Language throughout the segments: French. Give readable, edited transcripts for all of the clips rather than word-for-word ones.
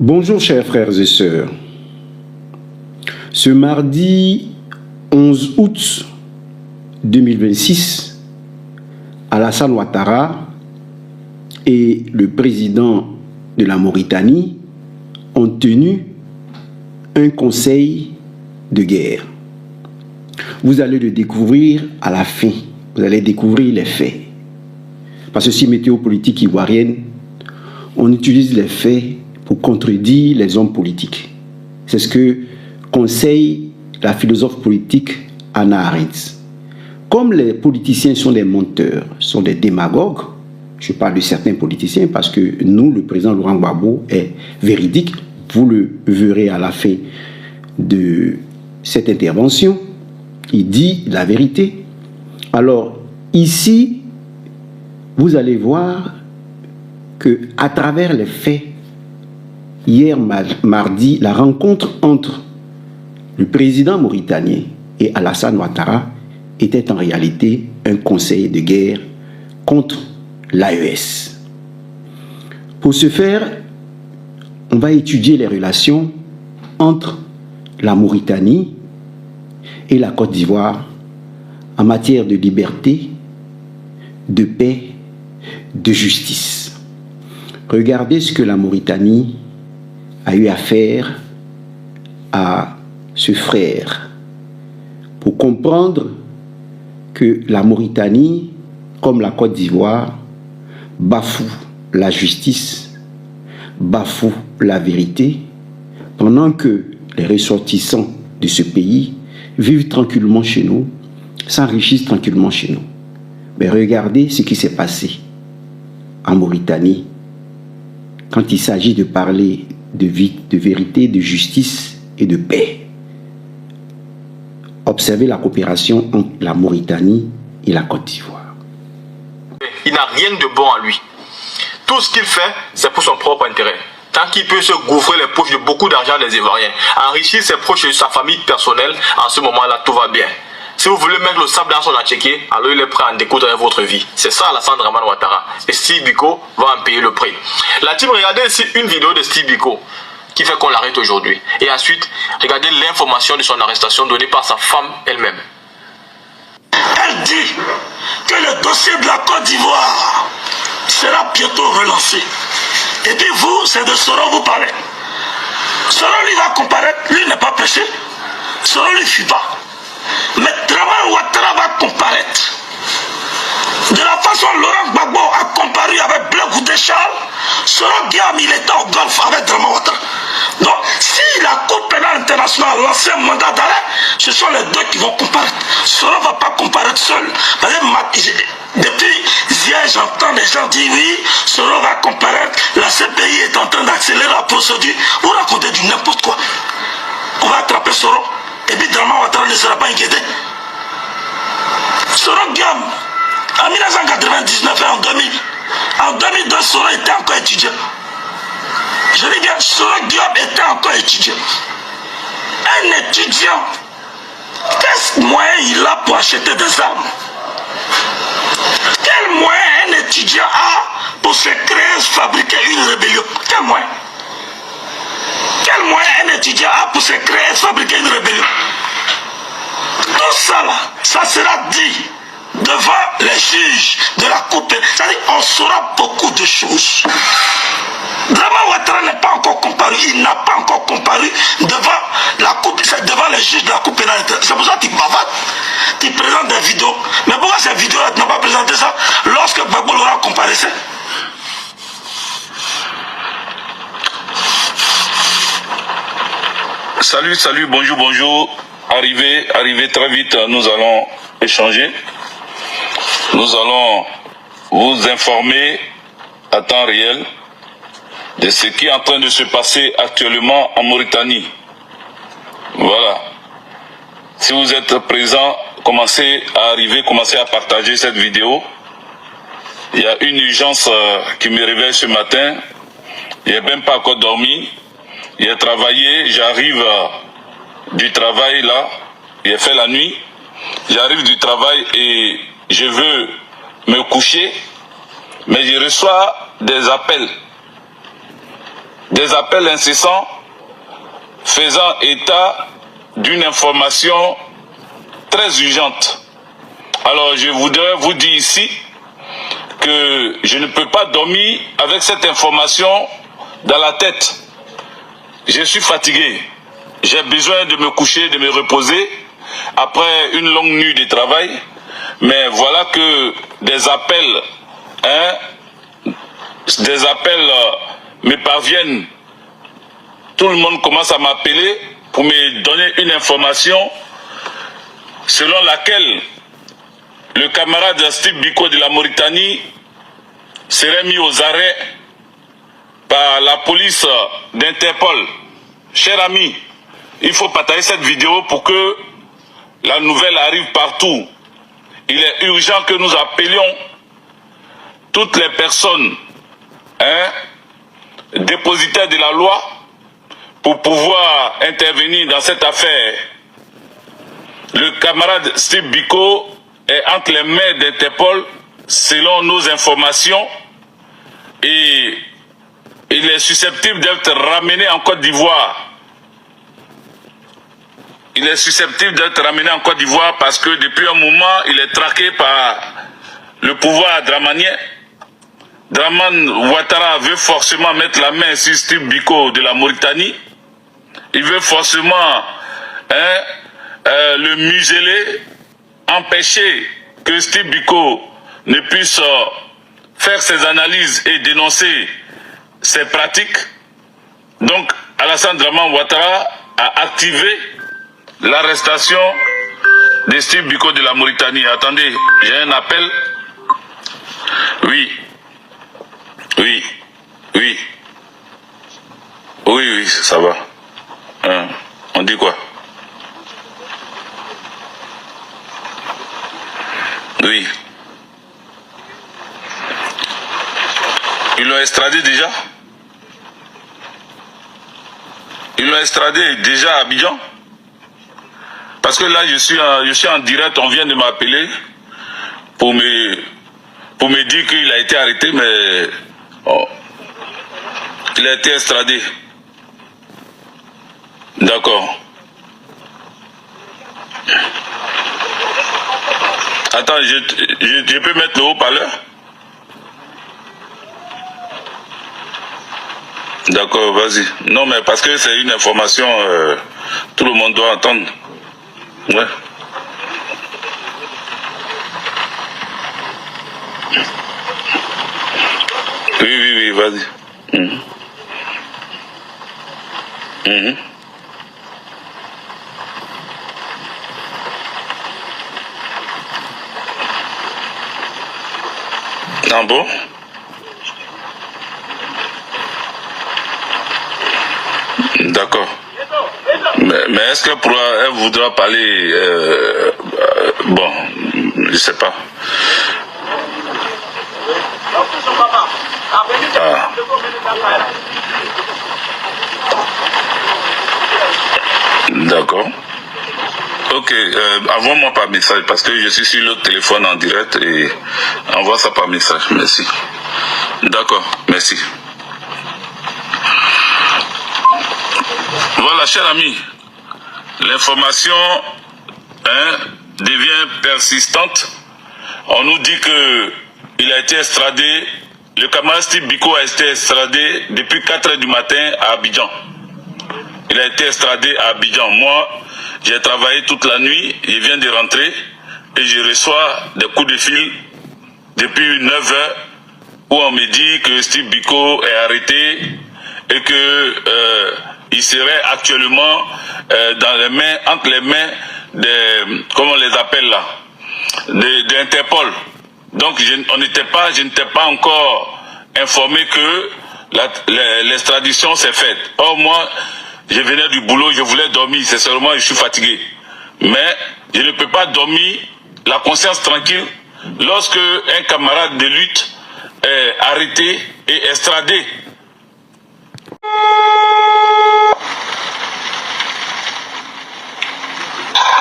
Bonjour chers frères et sœurs. Ce mardi 11 août 2026, Alassane Ouattara et le président de la Mauritanie ont tenu un conseil de guerre. Vous allez le découvrir à la fin. Vous allez découvrir les faits. Parce que si météo politique ivoirienne, on utilise les faits pour contredire les hommes politiques. C'est ce que conseille la philosophe politique Hannah Arendt. Comme les politiciens sont des menteurs, sont des démagogues, je parle de certains politiciens parce que nous, le président Laurent Gbagbo est véridique. Vous le verrez à la fin de cette intervention. Il dit la vérité. Alors, ici, vous allez voir que à travers les faits, hier mardi, la rencontre entre le président mauritanien et Alassane Ouattara était en réalité un conseil de guerre contre l'AES. Pour ce faire, on va étudier les relations entre la Mauritanie et la Côte d'Ivoire en matière de liberté, de paix, de justice. Regardez ce que la Mauritanie a eu à faire à ce frère pour comprendre que la Mauritanie, comme la Côte d'Ivoire, bafoue la justice, bafoue la vérité, pendant que les ressortissants de ce pays vivent tranquillement chez nous, s'enrichissent tranquillement chez nous. Mais regardez ce qui s'est passé en Mauritanie quand il s'agit de parler de vérité, de justice et de paix. Observez la coopération entre la Mauritanie et la Côte d'Ivoire. Il n'a rien de bon en lui. Tout ce qu'il fait, c'est pour son propre intérêt. Tant qu'il peut se gouffrer les poches de beaucoup d'argent des Ivoiriens, enrichir ses proches et sa famille personnelle, en ce moment-là, tout va bien. Si vous voulez mettre le sable dans son attiqué, alors il est prêt à en découdre avec votre vie. C'est ça Alassane Dramane Ouattara. Et Steve Biko va en payer le prix. La team, regardez ici une vidéo de Steve Biko qui fait qu'on l'arrête aujourd'hui. Et ensuite, regardez l'information de son arrestation donnée par sa femme elle-même. Elle dit que le dossier de la Côte d'Ivoire sera bientôt relancé. Et puis vous, c'est de Soro vous parlez. Soro lui va comparaître, lui n'est pas pressé. Soro lui ne fuit pas. Mais Dramane Ouattara va comparaître. De la façon Laurent Gbagbo a comparu avec Blaise Goudé Charles, Soro Guillaume il était au golf avec Dramane Ouattara. Donc si la Cour pénale internationale lance un mandat d'arrêt, ce sont les deux qui vont comparaître. Soro ne va pas comparaître seul. Depuis hier, j'entends des gens dire oui, Soro va comparaître, la CPI est en train d'accélérer la procédure. Vous racontez du n'importe quoi. On va attraper Soro. Et puis Dramane Ouattara ne sera pas inquiété. Soro Guillaume, en 1999 et en 2000, en 2002, Soro était encore étudiant. Je dis bien, Soro Guillaume était encore étudiant. Un étudiant, quel moyen il a pour acheter des armes? Quel moyen un étudiant a pour se créer, fabriquer une rébellion? Quel moyen? Quel moyen un étudiant a pour se créer et fabriquer une rébellion? Tout ça là, ça sera dit devant les juges de la Cour pénale. C'est-à-dire on saura beaucoup de choses. Dramane Ouattara n'est pas encore comparu, il n'a pas encore comparu devant les juges de la Cour pénale. C'est pour ça qu'il bavarde, qu'il présente des vidéos. Mais pourquoi ces vidéos-là n'ont pas présenté ça lorsque Gbagbo l'aura comparaissait? Salut, bonjour. Arrivez très vite, nous allons échanger. Nous allons vous informer à temps réel de ce qui est en train de se passer actuellement en Mauritanie. Voilà. Si vous êtes présents, commencez à arriver, commencez à partager cette vidéo. Il y a une urgence qui me réveille ce matin. Je n'ai même pas encore dormi. J'ai travaillé, j'arrive du travail là, j'ai fait la nuit, j'arrive du travail et je veux me coucher, mais je reçois des appels des appels incessants faisant état d'une information très urgente. Alors je voudrais vous dire ici que je ne peux pas dormir avec cette information dans la tête. Je suis fatigué. J'ai besoin de me coucher, de me reposer après une longue nuit de travail. Mais voilà que des appels, me parviennent. Tout le monde commence à m'appeler pour me donner une information selon laquelle le camarade Steve Biko de la Mauritanie serait mis aux arrêts par la police d'Interpol. Cher ami, il faut partager cette vidéo pour que la nouvelle arrive partout. Il est urgent que nous appelions toutes les personnes dépositaires de la loi pour pouvoir intervenir dans cette affaire. Le camarade Steve Biko est entre les mains d'Interpol selon nos informations et il est susceptible d'être ramené en Côte d'Ivoire. Il est susceptible d'être ramené en Côte d'Ivoire parce que depuis un moment, il est traqué par le pouvoir dramanien. Draman Ouattara veut forcément mettre la main sur Steve Biko de la Mauritanie. Il veut forcément le museler, empêcher que Steve Biko ne puisse faire ses analyses et dénoncer ses pratiques. Donc, Alassane Draman Ouattara a activé l'arrestation de Steve Biko de la Mauritanie. Attendez, j'ai un appel. Oui. Oui. Oui. Oui, oui, ça va. On dit quoi? Oui. Ils l'ont extradé déjà? Ils l'ont extradé déjà à Abidjan? Parce que là, je suis en direct, on vient de m'appeler pour me dire qu'il a été arrêté, mais il a été extradé. D'accord. Attends, je peux mettre le haut-parleur? D'accord, vas-y. Non, mais parce que c'est une information, tout le monde doit entendre. Ouais. Oui, vas-y. Ah bon? D'accord. Mais est-ce qu'elle voudra parler bon, je sais pas. Ah. D'accord. Ok, envoie-moi par message parce que je suis sur le téléphone en direct et envoie ça par message. Merci. D'accord, merci. Voilà, cher ami, l'information devient persistante. On nous dit que il a été extradé, le camarade Steve Biko a été extradé depuis 4 h du matin à Abidjan. Il a été extradé à Abidjan. Moi, j'ai travaillé toute la nuit, je viens de rentrer et je reçois des coups de fil depuis 9 h où on me dit que Steve Biko est arrêté et que il serait actuellement dans les mains, entre les mains des, comment on les appelle là, d'Interpol. Donc je n'étais pas encore informé que l'extradition s'est faite. Or moi, je venais du boulot, je voulais dormir, c'est seulement je suis fatigué. Mais je ne peux pas dormir la conscience tranquille lorsque un camarade de lutte est arrêté et extradé.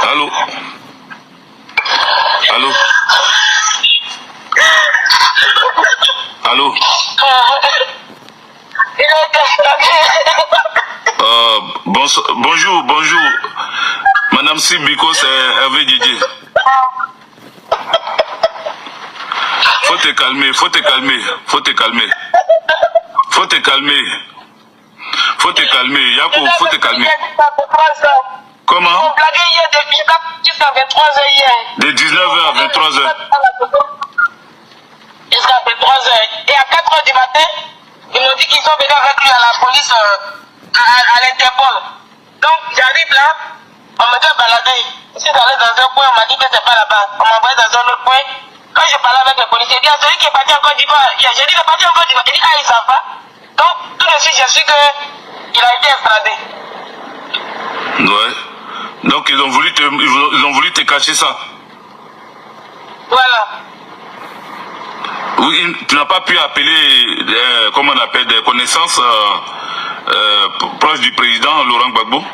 Allô? Allô? Allô? Il a été Bonjour. Madame Sibiko, c'est Hervé Didier. Faut te calmer. Yako, faut te calmer. Comment? Jusqu'à 23h hier. De 19h à 23h. Jusqu'à 23h. Et à 4h du matin, ils m'ont dit qu'ils sont venus avec lui à la police, à l'Interpol. Donc j'arrive là, on me fait balader. Je suis allé dans un coin, on m'a dit que c'est pas là-bas. On m'a envoyé dans un autre coin. Quand je parlais avec les policiers, il dit à celui qui est parti en Côte d'Ivoire. J'ai dit, il est parti en Côte d'Ivoire. Il dit, ah, il s'en va. Donc, tout de suite, j'ai su qu'il a été extradé. Ouais. Donc, ils ont voulu te cacher ça. Voilà. Oui, tu n'as pas pu appeler, comment on appelle, des connaissances proches du président Laurent Gbagbo? Le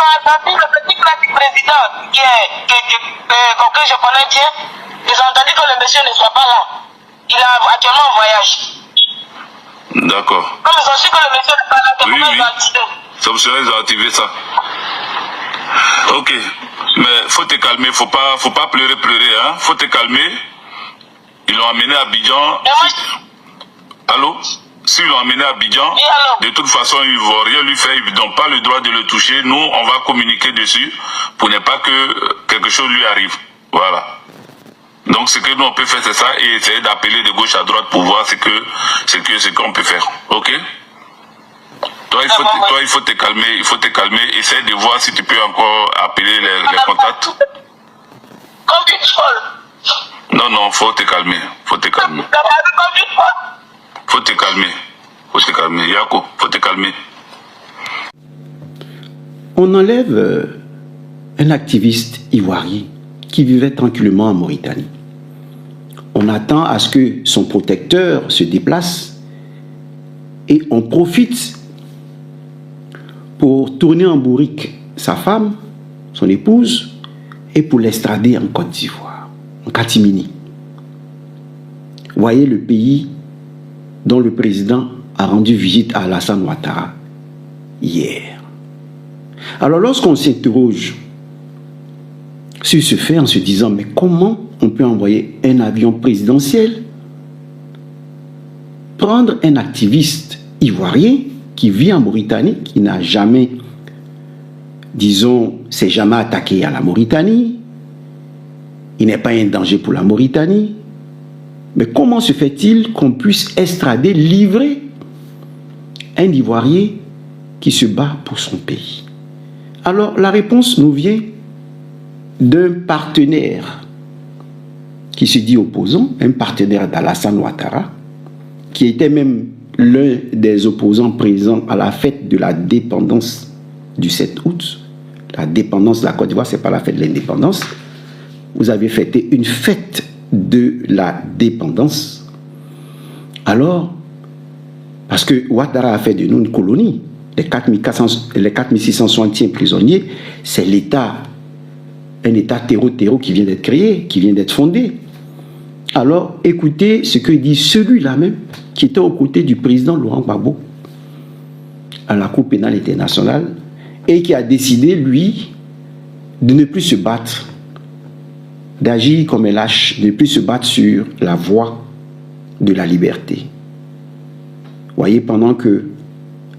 petit frère du président, que je connais bien, ils ont entendu que le monsieur ne soit pas là. Il est actuellement en voyage. D'accord. Comme ils ont su que le monsieur n'est pas là, c'est pourquoi ils ont activé. C'est pour cela qu'ils ont activé ça. Ok. Mais faut te calmer, faut pas pleurer, hein. Faut te calmer. Ils l'ont amené à Abidjan. Allô? S'ils l'ont amené à Abidjan, de toute façon, ils ne vont rien lui faire. Ils n'ont pas le droit de le toucher. Nous, on va communiquer dessus pour ne pas que quelque chose lui arrive. Voilà. Donc, ce que nous, on peut faire, c'est ça, et essayer d'appeler de gauche à droite pour voir ce qu'on peut faire. Ok? Toi, il faut te calmer. Essaye de voir si tu peux encore appeler les contacts. Comme une folle. Non, faut te calmer. Faut te calmer. Yako, faut te calmer. On enlève un activiste ivoirien qui vivait tranquillement en Mauritanie. On attend à ce que son protecteur se déplace et on profite pour tourner en bourrique sa femme, son épouse, et pour l'extrader en Côte d'Ivoire, en catimini. Voyez le pays dont le président a rendu visite à Alassane Ouattara hier. Alors lorsqu'on s'interroge sur ce fait en se disant mais comment on peut envoyer un avion présidentiel prendre un activiste ivoirien qui vit en Mauritanie, qui n'a jamais, disons, s'est jamais attaqué à la Mauritanie, il n'est pas un danger pour la Mauritanie, mais comment se fait-il qu'on puisse extrader, livrer un Ivoirien qui se bat pour son pays? Alors la réponse nous vient d'un partenaire qui se dit opposant, un partenaire d'Alassane Ouattara, qui était même l'un des opposants présents à la fête de la dépendance du 7 août. La dépendance de la Côte d'Ivoire, ce n'est pas la fête de l'indépendance. Vous avez fêté une fête de la dépendance. Alors, parce que Ouattara a fait de nous une colonie, les 4660 prisonniers, c'est l'État, un État terreau qui vient d'être créé, qui vient d'être fondé. Alors, écoutez ce que dit celui-là même, qui était aux côtés du président Laurent Gbagbo à la Cour pénale internationale et qui a décidé, lui, de ne plus se battre, d'agir comme un lâche, de ne plus se battre sur la voie de la liberté. Voyez, pendant que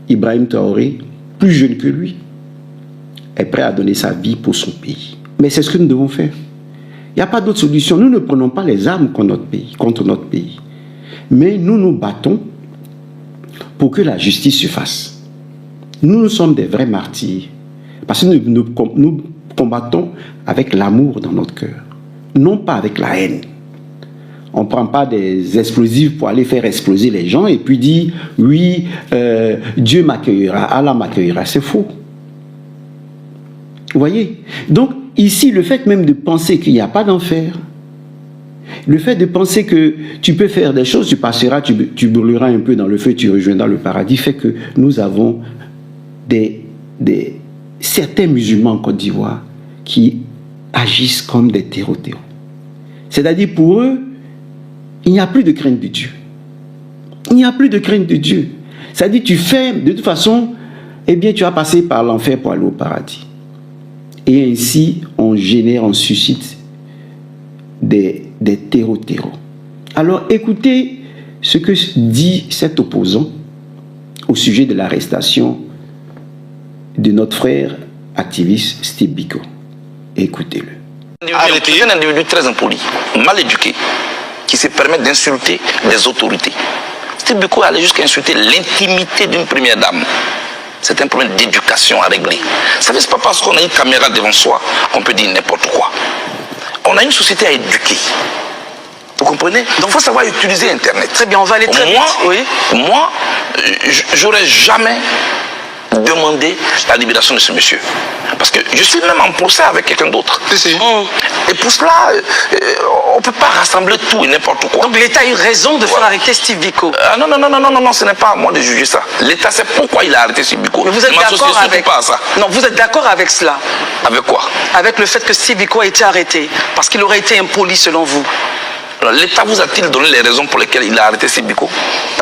Ibrahim Traoré, plus jeune que lui, est prêt à donner sa vie pour son pays. Mais c'est ce que nous devons faire. Il n'y a pas d'autre solution. Nous ne prenons pas les armes contre notre pays. Mais nous nous battons pour que la justice se fasse. Nous sommes des vrais martyrs. Parce que nous combattons avec l'amour dans notre cœur. Non pas avec la haine. On ne prend pas des explosifs pour aller faire exploser les gens et puis dire, oui, Dieu m'accueillera, Allah m'accueillera. C'est faux. Vous voyez? Donc, ici, le fait même de penser qu'il n'y a pas d'enfer, le fait de penser que tu peux faire des choses, tu passeras, tu brûleras un peu dans le feu, tu rejoindras le paradis, fait que nous avons certains musulmans en Côte d'Ivoire qui agissent comme des terreaux. C'est-à-dire pour eux, il n'y a plus de crainte de Dieu. Il n'y a plus de crainte de Dieu. Ça dit, tu fais, de toute façon, eh bien, tu vas passer par l'enfer pour aller au paradis. Et ainsi, on génère, on suscite des terreaux. Alors, écoutez ce que dit cet opposant au sujet de l'arrestation de notre frère activiste Steve Biko. Écoutez-le. Arrêté un individu très impoli, mal éduqué, qui se permet d'insulter des autorités. Steve Biko allait jusqu'à insulter l'intimité d'une première dame. C'est un problème d'éducation à régler. Vous savez, c'est pas parce qu'on a une caméra devant soi qu'on peut dire n'importe quoi. On a une société à éduquer. Vous comprenez? Donc il faut savoir utiliser Internet. Très bien, on va aller très vite. Oui. Moi, j'aurais jamais demandé la libération de ce monsieur. Parce que je suis même en procès avec quelqu'un d'autre. Et pour cela, on ne peut pas rassembler tout et n'importe quoi. Donc l'État a eu raison de faire arrêter Steve Biko. Non, ce n'est pas à moi de juger ça. L'État sait pourquoi il a arrêté Steve Biko. Mais vous êtes d'accord avec ça. Non, vous êtes d'accord avec cela? Avec quoi? Avec le fait que Steve Biko a été arrêté parce qu'il aurait été impoli selon vous. Alors l'État vous a-t-il donné les raisons pour lesquelles il a arrêté Steve Biko?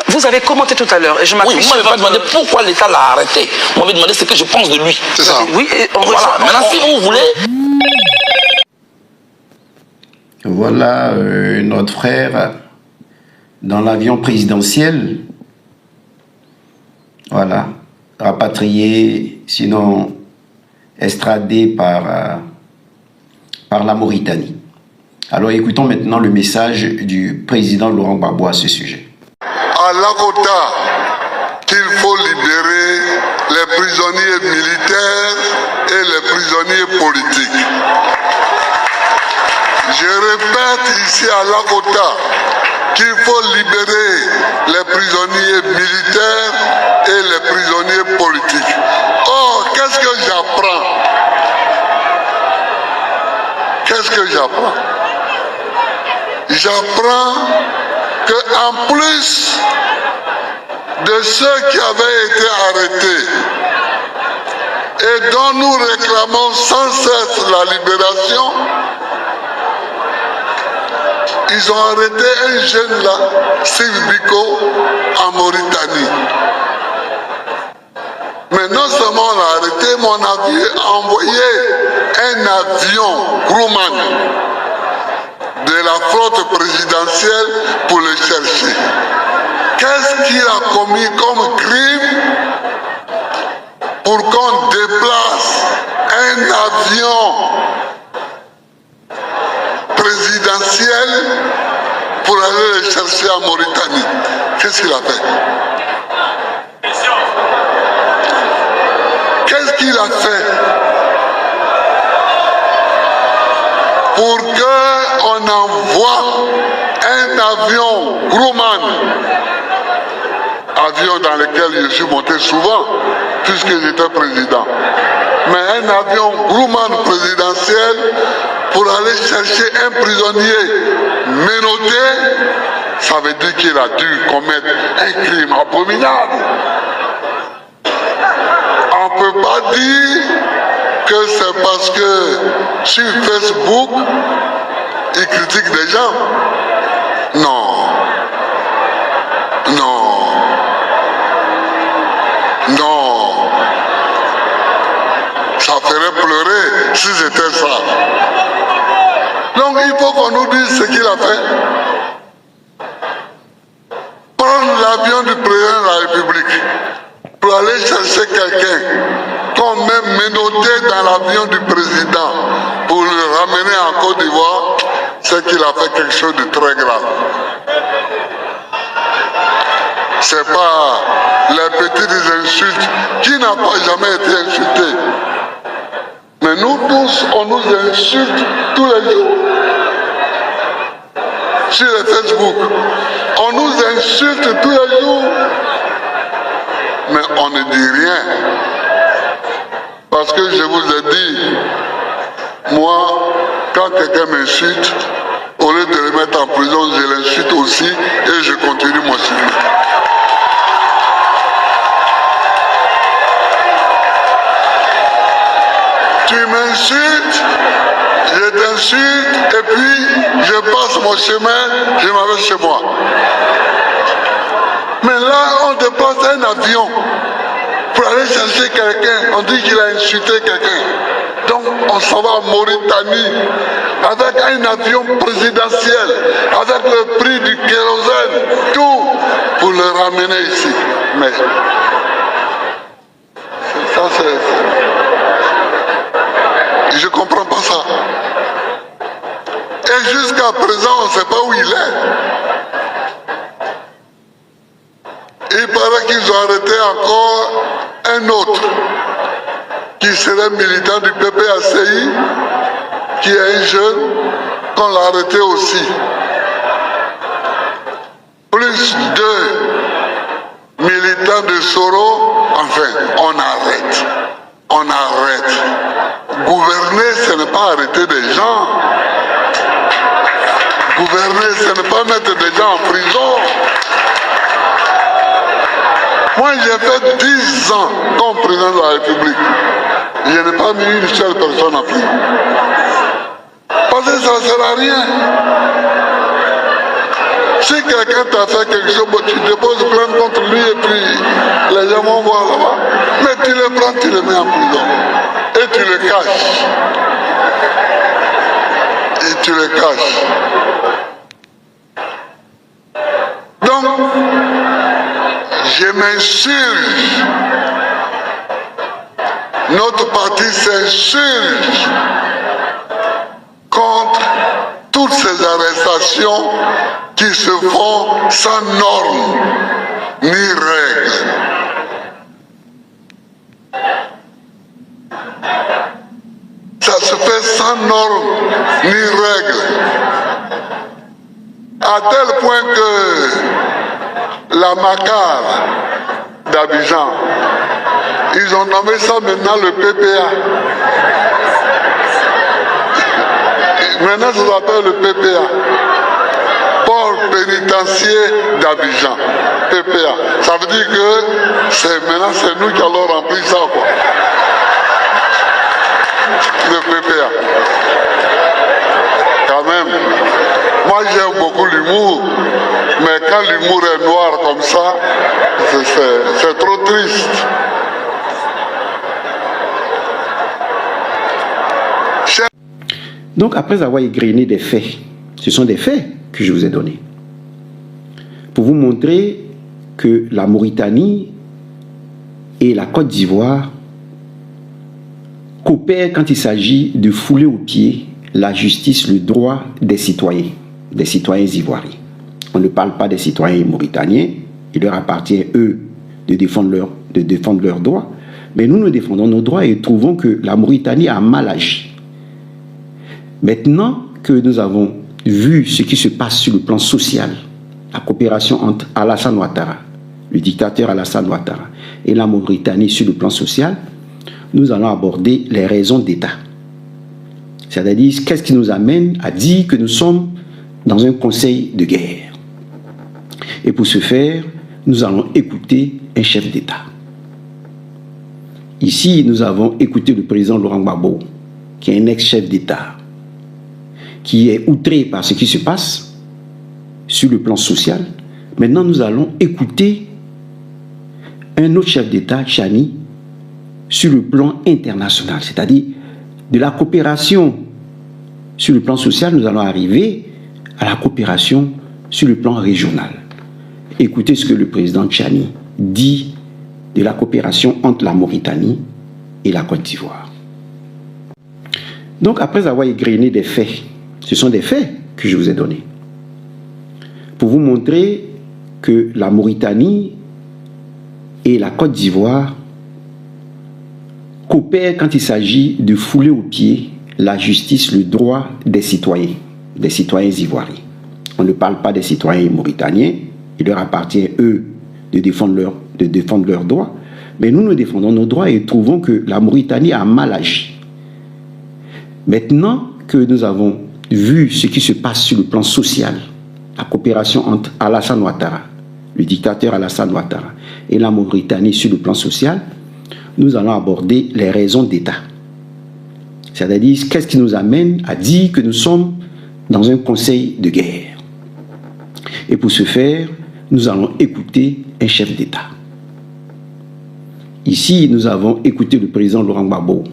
Vous avez commenté tout à l'heure et je m'appuie sur votre... Oui, vous m'avez pas demandé pourquoi l'État l'a arrêté. Vous m'avez demandé ce que je pense de lui. C'est ça. Oui, et voilà. Maintenant, si vous voulez... Voilà notre frère dans l'avion présidentiel. Voilà. Rapatrié, sinon extradé par la Mauritanie. Alors écoutons maintenant le message du président Laurent Gbagbo à ce sujet. À Lakota, qu'il faut libérer les prisonniers militaires et les prisonniers politiques. Je répète ici à Lakota qu'il faut libérer les prisonniers militaires et les prisonniers politiques. Or, qu'est-ce que j'apprends? Qu'est-ce que j'apprends? J'apprends qu'en plus de ceux qui avaient été arrêtés et dont nous réclamons sans cesse la libération, ils ont arrêté un jeune là, Steve Biko, en Mauritanie. Mais non seulement on l'a arrêté, mais on a envoyé un avion Grumman de la flotte présidentielle pour le chercher. Qu'est-ce qu'il a commis comme crime pour qu'on déplace un avion présidentiel pour aller le chercher en Mauritanie? Qu'est-ce qu'il a fait? Qu'est-ce qu'il a fait pour qu'on envoie un avion Grumman, avion dans lequel je suis monté souvent puisque j'étais président, mais un avion Grumman présidentiel pour aller chercher un prisonnier menotté? Ça veut dire qu'il a dû commettre un crime abominable. On ne peut pas dire que c'est parce que sur Facebook, il critique des gens. Non. Non. Non. Ça ferait pleurer si c'était ça. Donc il faut qu'on nous dise ce qu'il a fait. Prendre l'avion du président de la République pour aller chercher quelqu'un qu'on met menotté dans l'avion du président pour le ramener en Côte d'Ivoire, c'est qu'il a fait quelque chose de très grave. C'est pas les petites insultes. Qui n'a pas jamais été insulté? Mais nous tous, on nous insulte tous les jours. Sur les Facebook, on nous insulte tous les jours. Mais on ne dit rien. Parce que je vous ai dit, moi, quand quelqu'un m'insulte, au lieu de le mettre en prison, je l'insulte aussi et je continue mon suivi. Tu m'insultes, je t'insulte et puis je passe mon chemin, je m'en vais chez moi. Mais là, on déplace un avion pour aller chercher quelqu'un. On dit qu'il a insulté quelqu'un. Donc, on s'en va en Mauritanie avec un avion présidentiel, avec le prix du kérosène, tout pour le ramener ici. Mais ça, je ne comprends pas ça. Et jusqu'à présent, on ne sait pas où il est. Il paraît qu'ils ont arrêté encore un autre qui serait militant du PPACI, qui est un jeune, qu'on l'a arrêté aussi. Plus deux militants de Soro, enfin, on arrête. On arrête. Gouverner, ce n'est pas arrêter des gens. Gouverner, ce n'est pas mettre des gens en prison. Moi, j'ai fait 10 ans comme président de la République. Je n'ai pas mis une seule personne en prison. Parce que ça ne sert à rien. Si quelqu'un t'a fait quelque chose, tu déposes plainte contre lui et puis les gens vont voir là-bas. Mais tu le prends, tu le mets en prison. Et tu le caches. Et tu le caches. Donc, je m'insurge. Notre parti s'insurge contre toutes ces arrestations qui se font sans normes ni règles. Ça se fait sans normes ni règles. À tel point que la Macar d'Abidjan, ils ont nommé ça maintenant le PPA. Maintenant, ça s'appelle le PPA. Port pénitentiaire d'Abidjan. PPA. Ça veut dire que maintenant, c'est nous qui allons remplir ça, quoi. Le PPA. Quand même. Moi, j'aime beaucoup l'humour. Mais quand l'humour est noir comme ça, c'est trop triste. Donc, après avoir égrené des faits, ce sont des faits que je vous ai donnés, pour vous montrer que la Mauritanie et la Côte d'Ivoire coopèrent quand il s'agit de fouler aux pieds la justice, le droit des citoyens ivoiriens. On ne parle pas des citoyens mauritaniens, il leur appartient, eux, de défendre leurs droits, mais nous défendons nos droits et trouvons que la Mauritanie a mal agi. Maintenant que nous avons vu ce qui se passe sur le plan social, la coopération entre Alassane Ouattara, le dictateur Alassane Ouattara, et la Mauritanie sur le plan social, nous allons aborder les raisons d'État. C'est-à-dire, qu'est-ce qui nous amène à dire que nous sommes dans un conseil de guerre. Et pour ce faire, nous allons écouter un chef d'État. Ici, nous avons écouté le président Laurent Gbagbo, qui est un ex-chef d'État, qui est outré par ce qui se passe sur le plan social. Maintenant, nous allons écouter un autre chef d'État, Tchani, sur le plan international, c'est-à-dire de la coopération sur le plan social, nous allons arriver à la coopération sur le plan régional. Écoutez ce que le président Tchani dit de la coopération entre la Mauritanie et la Côte d'Ivoire. Donc, après avoir égrené des faits, ce sont des faits que je vous ai donnés, pour vous montrer que la Mauritanie et la Côte d'Ivoire coopèrent quand il s'agit de fouler aux pieds la justice, le droit des citoyens ivoiriens. On ne parle pas des citoyens mauritaniens, il leur appartient, eux, de défendre leurs droits, mais nous défendons nos droits et trouvons que la Mauritanie a mal agi. Maintenant que nous avons vu ce qui se passe sur le plan social, la coopération entre Alassane Ouattara, le dictateur Alassane Ouattara, et la Mauritanie sur le plan social, nous allons aborder les raisons d'État. C'est-à-dire, qu'est-ce qui nous amène à dire que nous sommes dans un conseil de guerre. Et pour ce faire, nous allons écouter un chef d'État. Ici, nous avons écouté le président Laurent Gbagbo,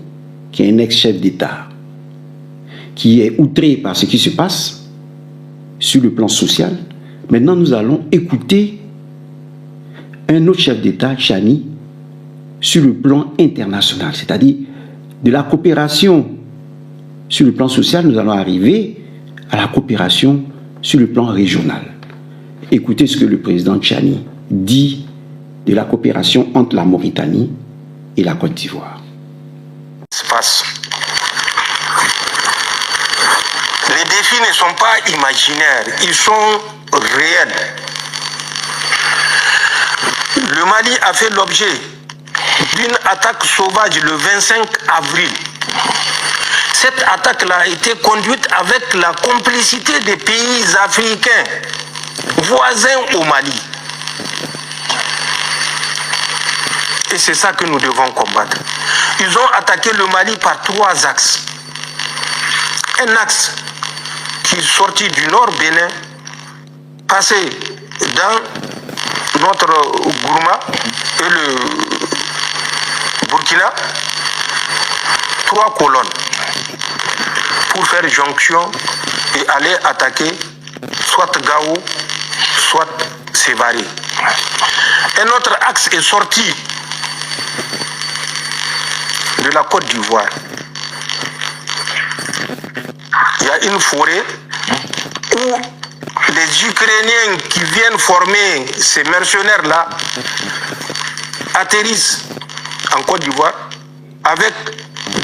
qui est un ex-chef d'État, qui est outré par ce qui se passe sur le plan social. Maintenant, nous allons écouter un autre chef d'État, Tchani, sur le plan international, c'est-à-dire de la coopération sur le plan social, nous allons arriver à la coopération sur le plan régional. Écoutez ce que le président Tchani dit de la coopération entre la Mauritanie et la Côte d'Ivoire. Les défis ne sont pas imaginaires, ils sont réels. Le Mali a fait l'objet d'une attaque sauvage le 25 avril. Cette attaque-là a été conduite avec la complicité des pays africains voisins au Mali. Et c'est ça que nous devons combattre. Ils ont attaqué le Mali par 3 axes. Un axe qui est sorti du nord Bénin, passé dans notre Gourma et le Burkina, 3 colonnes pour faire jonction et aller attaquer soit Gao, soit Sévaré. Un autre axe est sorti de la Côte d'Ivoire. Il y a une forêt où les Ukrainiens qui viennent former ces mercenaires-là atterrissent en Côte d'Ivoire avec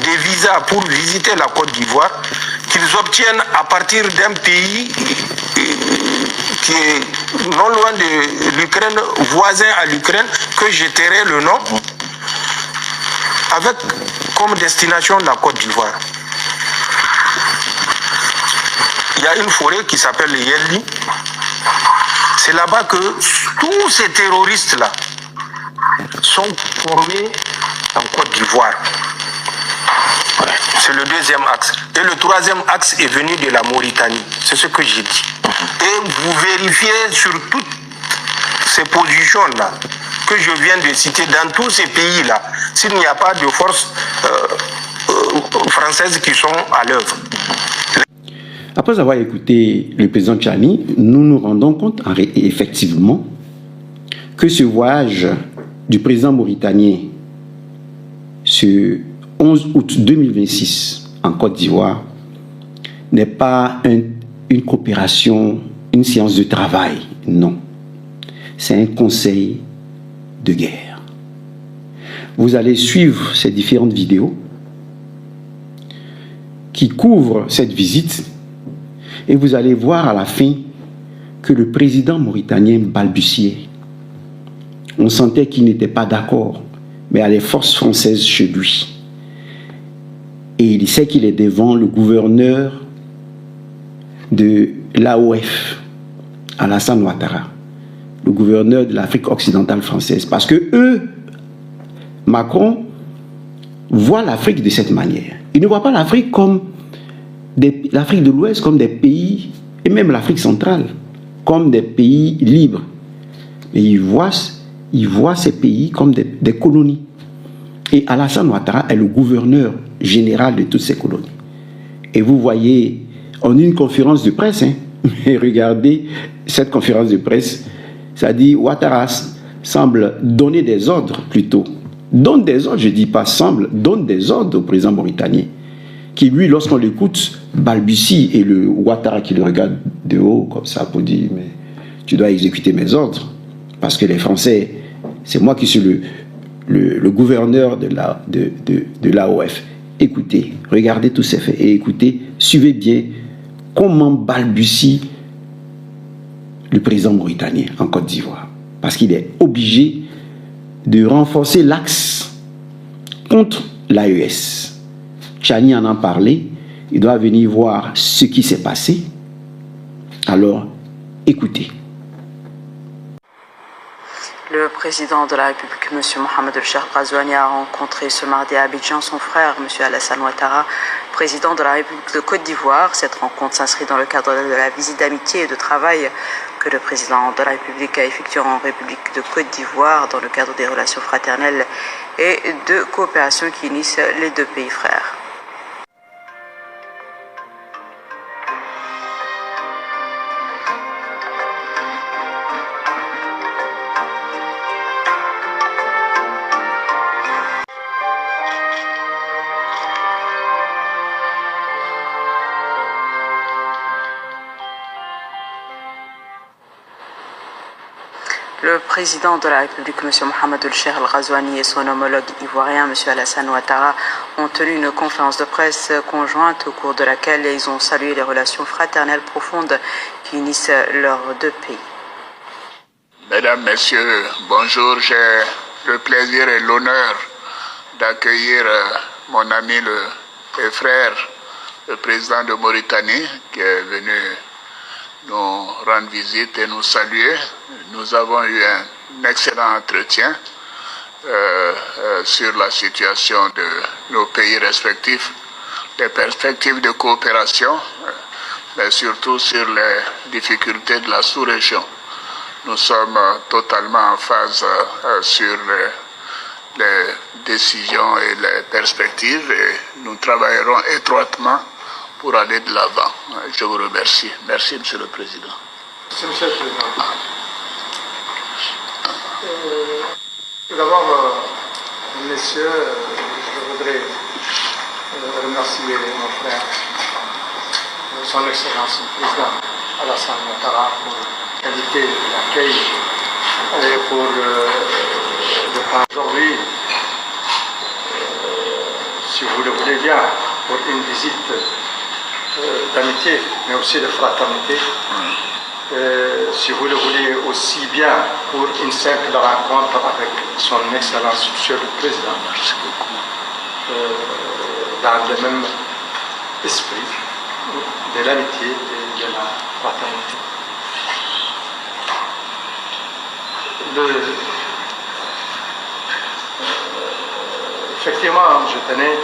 des visas pour visiter la Côte d'Ivoire qu'ils obtiennent à partir d'un pays qui est non loin de l'Ukraine, voisin à l'Ukraine, que je tairai le nom, avec comme destination la Côte d'Ivoire. Il y a une forêt qui s'appelle le Yelli. C'est là-bas que tous ces terroristes-là sont formés en Côte d'Ivoire. C'est le deuxième axe. Et le troisième axe est venu de la Mauritanie. C'est ce que j'ai dit. Et vous vérifiez sur toutes ces positions-là que je viens de citer, dans tous ces pays-là, s'il n'y a pas de forces françaises qui sont à l'œuvre. Après avoir écouté le président Tchani, nous nous rendons compte effectivement que ce voyage du président mauritanien ce 11 août 2026 en Côte d'Ivoire n'est pas une coopération, une séance de travail, non. C'est un conseil de guerre. Vous allez suivre ces différentes vidéos qui couvrent cette visite et vous allez voir à la fin que le président mauritanien balbutiait. On sentait qu'il n'était pas d'accord, mais il y a les forces françaises chez lui. Et il sait qu'il est devant le gouverneur de l'AOF, Alassane Ouattara, le gouverneur de l'Afrique occidentale française. Parce que eux, Macron, voit l'Afrique de cette manière. Il ne voit pas l'Afrique comme l'Afrique de l'Ouest comme des pays, et même l'Afrique centrale, comme des pays libres. Et il voit ces pays comme des colonies. Et Alassane Ouattara est le gouverneur général de toutes ces colonies. Et vous voyez, en une conférence de presse, mais regardez cette conférence de presse, ça dit Ouattara semble donner des ordres plutôt. Donne des ordres, je ne dis pas semble, donne des ordres au président mauritanien, qui lui, lorsqu'on l'écoute, balbutie, et le Ouattara qui le regarde de haut comme ça pour dire mais tu dois exécuter mes ordres parce que les Français, c'est moi qui suis le gouverneur de l'AOF. Écoutez, regardez tous ces faits et écoutez, suivez bien comment balbutie le président mauritanien en Côte d'Ivoire, parce qu'il est obligé de renforcer l'axe contre l'AES. Tchani en a parlé, il doit venir voir ce qui s'est passé. Alors, écoutez. Le président de la République, M. Mohamed El-Cheikh Ghazouani, a rencontré ce mardi à Abidjan son frère, M. Alassane Ouattara, président de la République de Côte d'Ivoire. Cette rencontre s'inscrit dans le cadre de la visite d'amitié et de travail que le président de la République a effectué en République de Côte d'Ivoire dans le cadre des relations fraternelles et de coopération qui unissent les deux pays frères. Le président de la République, M. Mohamed El-Cheikh Al-Ghazouani, et son homologue ivoirien, M. Alassane Ouattara, ont tenu une conférence de presse conjointe au cours de laquelle ils ont salué les relations fraternelles profondes qui unissent leurs deux pays. Mesdames, Messieurs, bonjour. J'ai le plaisir et l'honneur d'accueillir mon ami et frère, le président de Mauritanie, qui est venu nous rendre visite et nous saluer. Nous avons eu un excellent entretien sur la situation de nos pays respectifs, les perspectives de coopération, mais surtout sur les difficultés de la sous-région. Nous sommes totalement en phase sur les décisions et les perspectives et nous travaillerons étroitement pour aller de l'avant. Je vous remercie. Merci, Monsieur le Président. Merci, Monsieur le Président. Tout d'abord, messieurs, je voudrais remercier mon frère, son Excellence le Président Alassane Ouattara, pour la qualité de l'accueil et pour le temps aujourd'hui, si vous le voulez bien, pour une visite d'amitié, mais aussi de fraternité. Si vous le voulez aussi bien, pour une simple rencontre avec son Excellence, Monsieur le Président. Merci beaucoup. Dans le même esprit de l'amitié et de la fraternité. Effectivement, je tenais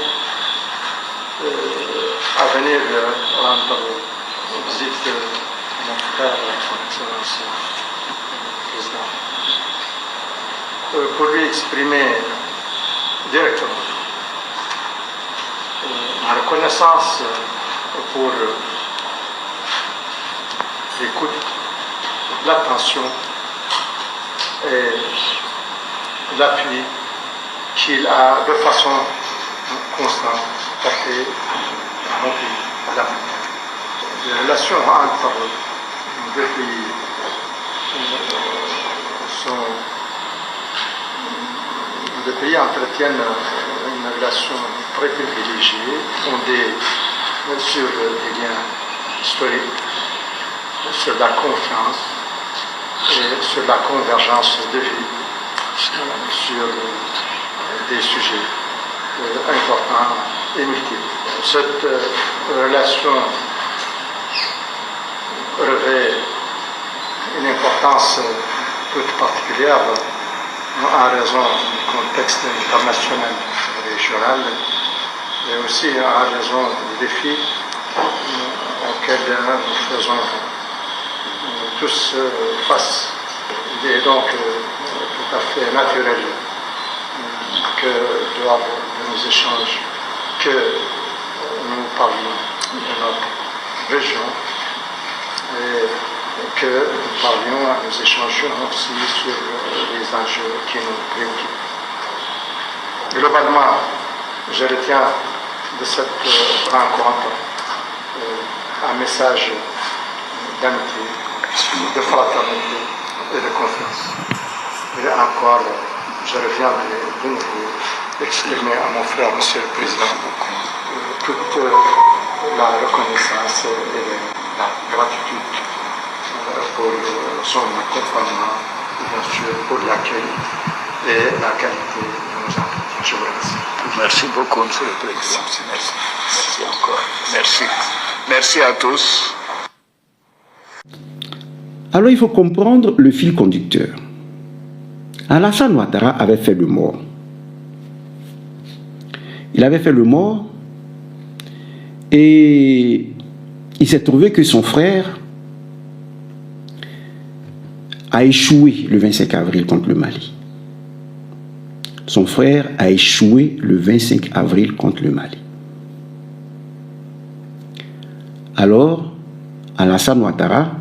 à venir rendre visite à mon frère, son Excellence le Président, pour lui exprimer directement ma reconnaissance pour l'écoute, l'attention et l'appui qu'il a de façon constante porté à mon pays, à l'Afrique. Les relations entre les deux pays les deux pays entretiennent une relation très privilégiée, fondée sur des liens historiques, sur la confiance et sur la convergence de vie, sur des sujets importants et multiples. Cette relation revêt une importance toute particulière en raison du contexte international et régional, et aussi en raison des défis auxquels nous faisons tous face. Il est donc tout à fait naturel que lors de nos échanges, que nous parlions de notre région et que nous parlions, nous échangions aussi sur les enjeux qui nous préoccupent. Globalement, je retiens de cette rencontre un message d'amitié, de fraternité et de confiance. Et encore, je reviendrai de nouveau exprimer à mon frère, Monsieur le Président, toute la reconnaissance et la gratitude pour son accompagnement, bien sûr, pour l'accueil et la qualité de nos entretiens. Je vous remercie. Merci beaucoup, Monsieur le Président. Merci encore. Merci. Merci à tous. Alors il faut comprendre le fil conducteur. Alassane Ouattara avait fait le mort. Il avait fait le mort et il s'est trouvé que son frère a échoué le 25 avril contre le Mali. Son frère a échoué le 25 avril contre le Mali. Alors, Alassane Ouattara,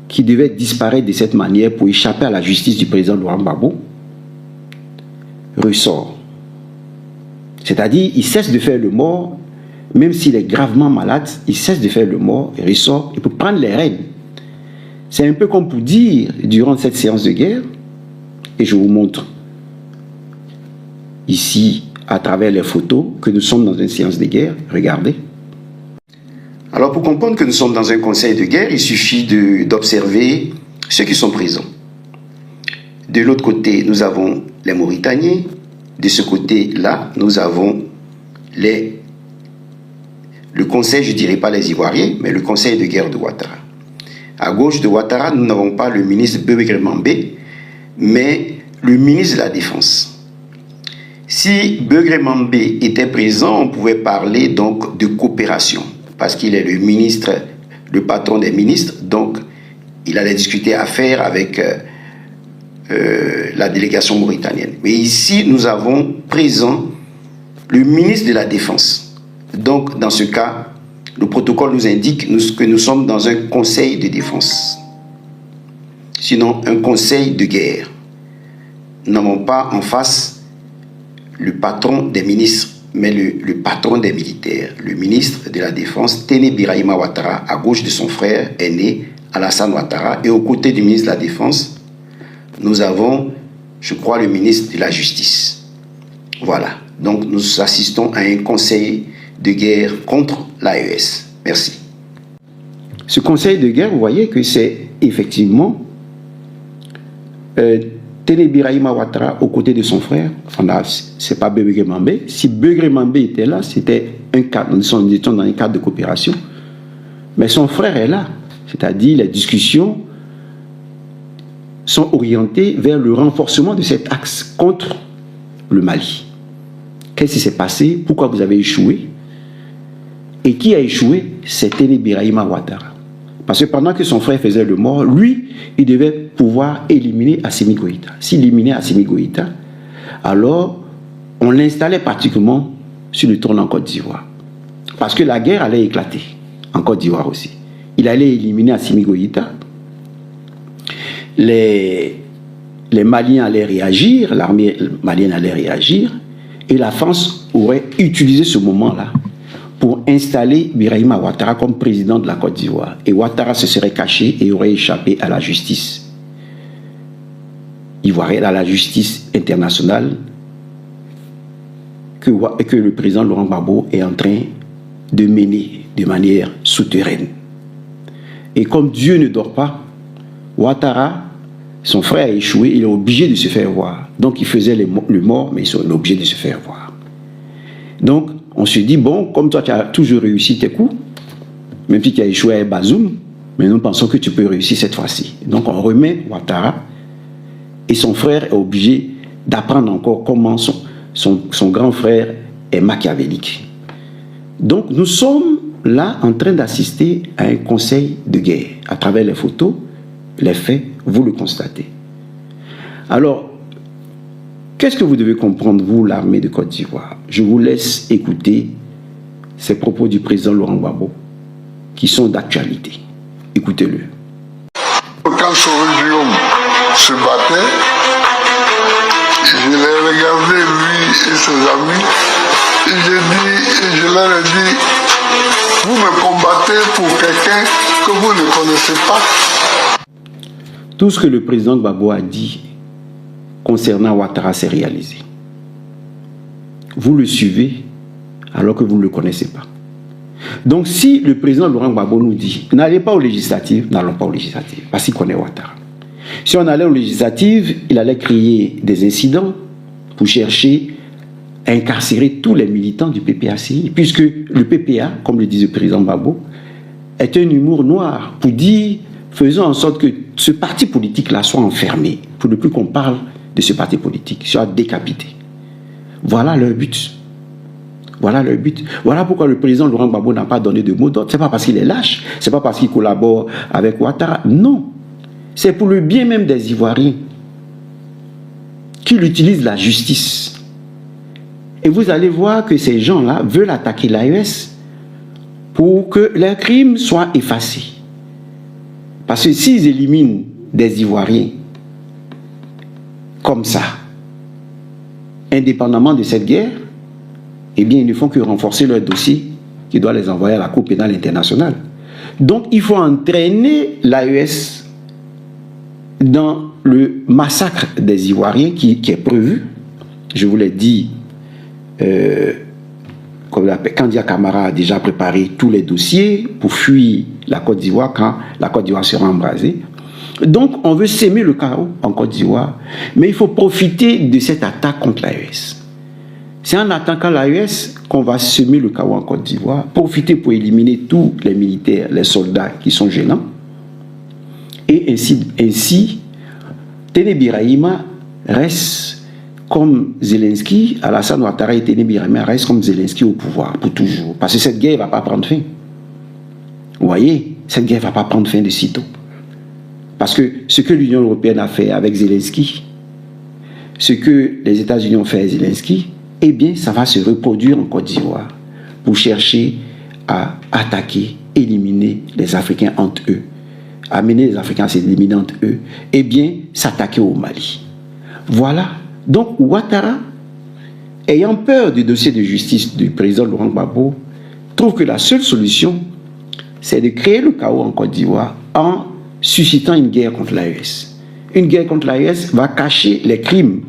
qui devait disparaître de cette manière pour échapper à la justice du président Laurent Gbagbo, ressort. C'est-à-dire, il cesse de faire le mort, même s'il est gravement malade, il cesse de faire le mort, il ressort, il peut prendre les rênes. C'est un peu comme pour dire, durant cette séance de guerre, et je vous montre ici, à travers les photos, que nous sommes dans une séance de guerre, regardez. Alors, pour comprendre que nous sommes dans un conseil de guerre, il suffit d'observer ceux qui sont présents. De l'autre côté, nous avons les Mauritaniens. De ce côté-là, nous avons le conseil, je ne dirais pas les Ivoiriens, mais le conseil de guerre de Ouattara. À gauche de Ouattara, nous n'avons pas le ministre Bebegré Mambé, mais le ministre de la Défense. Si Bebegré Mambé était présent, on pouvait parler donc de coopération, parce qu'il est le ministre, le patron des ministres, donc il allait discuter affaires avec la délégation mauritanienne. Mais ici, nous avons présent le ministre de la Défense. Donc, dans ce cas, le protocole nous indique que nous sommes dans un conseil de défense. Sinon, un conseil de guerre. Nous n'avons pas en face le patron des ministres, mais le patron des militaires, le ministre de la Défense, Téné Birahima Ouattara, à gauche de son frère aîné, Alassane Ouattara, et aux côtés du ministre de la Défense, nous avons, je crois, le ministre de la Justice. Voilà. Donc, nous assistons à un conseil de guerre contre l'AES. Merci. Ce conseil de guerre, vous voyez que c'est effectivement Téné Birahima Ouattara aux côtés de son frère. C'est pas Bebegré Mambé. Si Bebegré Mambé était là, c'était un cadre. Nous étions dans un cadre de coopération. Mais son frère est là. C'est-à-dire les discussions sont orientées vers le renforcement de cet axe contre le Mali. Qu'est-ce qui s'est passé? Pourquoi vous avez échoué? Et qui a échoué? C'est Téné Birahima Ouattara. Parce que pendant que son frère faisait le mort, lui, il devait pouvoir éliminer Assimi Goïta. S'il éliminait Assimi Goïta, alors on l'installait pratiquement sur le trône en Côte d'Ivoire. Parce que la guerre allait éclater en Côte d'Ivoire aussi. Il allait éliminer Assimi Goïta. Les Maliens allaient réagir, l'armée malienne allait réagir, et la France aurait utilisé ce moment-là pour installer Birahima Ouattara comme président de la Côte d'Ivoire. Et Ouattara se serait caché et aurait échappé à la justice ivoirienne, à la justice internationale que le président Laurent Gbagbo est en train de mener de manière souterraine. Et comme Dieu ne dort pas, Ouattara, son frère a échoué, il est obligé de se faire voir. Donc il faisait le mort, mais ils sont obligés de se faire voir. Donc on se dit, bon, comme toi tu as toujours réussi tes coups, même si tu as échoué à Bazoum, mais nous pensons que tu peux réussir cette fois-ci. Donc on remet Ouattara et son frère est obligé d'apprendre encore comment son grand frère est machiavélique. Donc nous sommes là en train d'assister à un conseil de guerre. À travers les photos, les faits, vous le constatez. Alors, qu'est-ce que vous devez comprendre, vous, l'armée de Côte d'Ivoire? Je vous laisse écouter ces propos du président Laurent Gbagbo, qui sont d'actualité. Écoutez-le. Quand Sauvé-Guillaume se battait, je l'ai regardé, lui et ses amis, et je leur ai dit, vous me combattez pour quelqu'un que vous ne connaissez pas. Tout ce que le président Gbagbo a dit concernant Ouattara s'est réalisé. Vous le suivez alors que vous ne le connaissez pas. Donc si le président Laurent Gbagbo nous dit n'allez pas aux législatives, n'allons pas aux législatives, parce qu'il connaît Ouattara. Si on allait aux législatives, il allait créer des incidents pour chercher à incarcérer tous les militants du PPACI, puisque le PPA, comme le dit le président Gbagbo, est un humour noir pour dire faisons en sorte que ce parti politique-là soit enfermé, pour ne plus qu'on parle de ce parti politique, soit décapité. Voilà leur but. Voilà leur but. Voilà pourquoi le président Laurent Gbagbo n'a pas donné de mot d'ordre. Ce n'est pas parce qu'il est lâche, ce n'est pas parce qu'il collabore avec Ouattara. Non. c'est pour le bien même des Ivoiriens qu'il utilise la justice. Et vous allez voir que ces gens-là veulent attaquer l'AES pour que leurs crimes soient effacés. Parce que s'ils éliminent des Ivoiriens comme ça, indépendamment de cette guerre, eh bien, ils ne font que renforcer leur dossier qui doit les envoyer à la Cour pénale internationale. Donc, il faut entraîner l'AES dans le massacre des Ivoiriens qui est prévu. Je vous l'ai dit, Kandia Camara a déjà préparé tous les dossiers pour fuir la Côte d'Ivoire quand la Côte d'Ivoire sera embrasée. Donc, on veut s'aimer le chaos en Côte d'Ivoire, mais il faut profiter de cette attaque contre l'AES. C'est en attaquant l'AES qu'on va semer le chaos en Côte d'Ivoire, profiter pour éliminer tous les militaires, les soldats qui sont gênants. Et ainsi Téné Birahima reste comme Zelensky, Alassane Ouattara et Téné Birahima restent comme Zelensky au pouvoir pour toujours. Parce que cette guerre ne va pas prendre fin. Vous voyez, cette guerre ne va pas prendre fin de sitôt. Parce que ce que l'Union européenne a fait avec Zelensky, ce que les États-Unis ont fait avec Zelensky, eh bien, ça va se reproduire en Côte d'Ivoire pour chercher à attaquer, éliminer les Africains entre eux, amener les Africains à s'éliminer entre eux, eh bien, s'attaquer au Mali. Voilà. Donc, Ouattara, ayant peur du dossier de justice du président Laurent Gbagbo, trouve que la seule solution, c'est de créer le chaos en Côte d'Ivoire en suscitant une guerre contre l'AES. Une guerre contre l'AES va cacher les crimes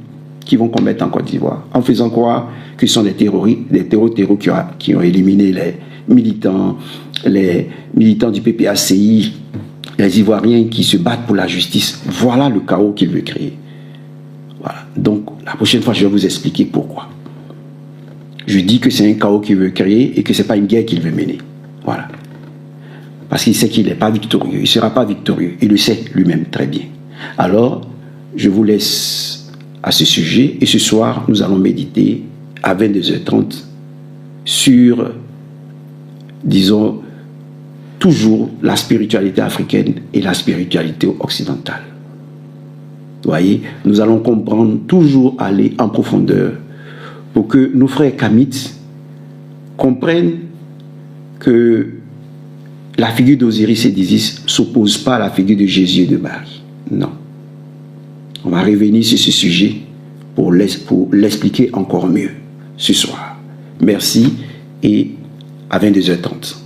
qu'ils vont commettre en Côte d'Ivoire, en faisant croire que ce sont des terroristes, des terroristes qui ont éliminé les militants du PPACI, les Ivoiriens qui se battent pour la justice. Voilà le chaos qu'il veut créer. Voilà. Donc, la prochaine fois, je vais vous expliquer pourquoi. Je dis que c'est un chaos qu'il veut créer et que ce n'est pas une guerre qu'il veut mener. Voilà. Parce qu'il sait qu'il n'est pas victorieux. Il ne sera pas victorieux. Il le sait lui-même très bien. Alors, je vous laisse à ce sujet. Et ce soir, nous allons méditer à 22h30 sur, disons, toujours la spiritualité africaine et la spiritualité occidentale. Vous voyez, nous allons comprendre, toujours aller en profondeur pour que nos frères kamites comprennent que la figure d'Osiris et d'Isis ne s'oppose pas à la figure de Jésus et de Marie. Non. On va revenir sur ce sujet pour l'expliquer encore mieux ce soir. Merci et à 22h30.